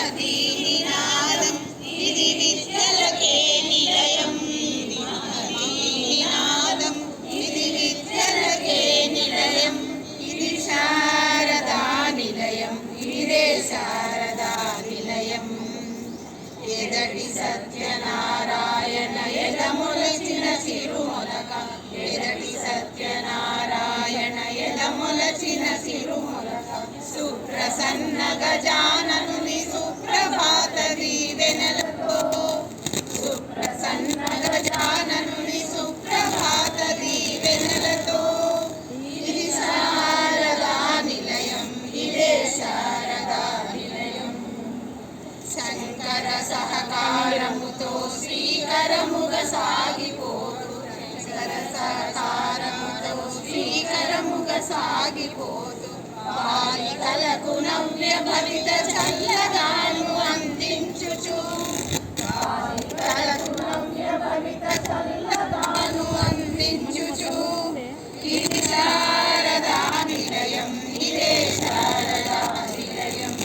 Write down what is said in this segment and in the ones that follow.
మహతీ నినాదం ఇది విద్యలకే నిలయం. నినాదం ఇది విద్యలకే నిలయం. ఇది శారదా నిలయం, ఇదే శారదా నిలయం. ఎదటి సత్యనారాయణ ఎదములచిన సిరుమొలక, ఎదటి సత్యనారాయణ ఎదములచిన సిరుమొలక. సుప్రసన్న గజాననుని సుప్రభాత దీవెనలతో, సుప్రసన్న గజాననుని సుప్రభాత దీవెనలతో. ఇది శారదా నిలయం, ఇదే శారదా నిలయం. శంకర సహకారముతో శ్రీకరముగ సాగిపోతు, శంకర సహకారముతో శ్రీకరముగ సాగిపోతు. బాలికలకు నవ్య భవిత చల్లగాను అందించుచు, బాలికలకు నవ్య భవిత చల్లగాను అందించుచు. ఇది శారదా నిలయం, ఇదే శారదా నిలయం.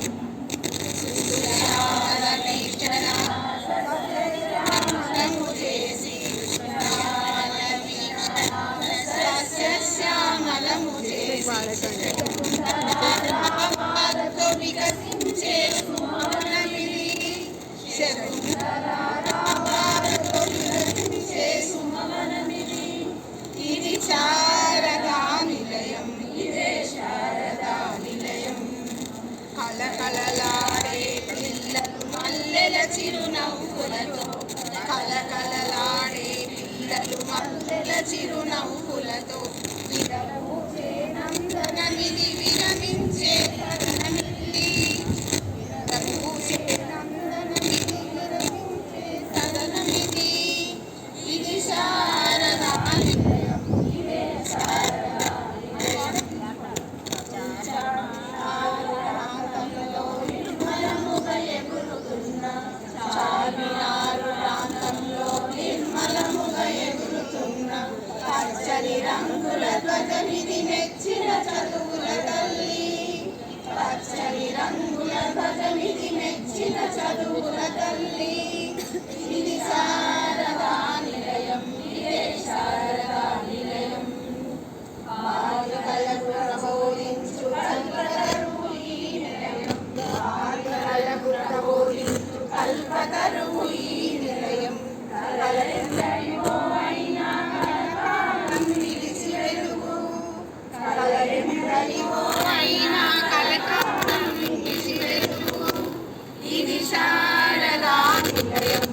సస్యశ్యామలము చేసి, సస్యశ్యామలము చేసి రామాలతో వికసించే సుమవనమిది. శకుంతలారామాలతో వికసించే సుమవనమిది. ఇది శారదా నిలయం, ఇదే శారదా నిలయం. కలకలలాడే పిల్లలు మల్లెల చిరునవ్వులతో, కలకలలాడే పిల్లలు మల్లెల చిరునవ్వులతో. విరబూచే నందనమిది విరమించే సదనమిది. విరబూచే నందనమిది విరమించే సదనమిది. ఇది శారదా నిలయం, ఇదే శారదా నిలయం. చార్మినారు ప్రాంతంలో నిర్మలముగా ఎగురుతున్న పచ్చని రంగుల ధ్వజమిది మెచ్చిన చదువుల తల్లి. పచ్చని రంగుల ధ్వజమిది మెచ్చిన చదువుల తల్లి. ఇది శారదా నిలయం, ఇదే శారదా నిలయం. బాలికలకు ప్రబోధించు కల్పతరువు ఈ నిలయం, బాలికలకు ప్రబోధించు కల్పతరువు ఈ నిలయం. కలలెందరివో అయినా కలకాలం నిలిచి వెలుగు, కలలెందరివో అయినా కలకాలం నిలిచి వెలుగు. ఇది శారదా నిలయం.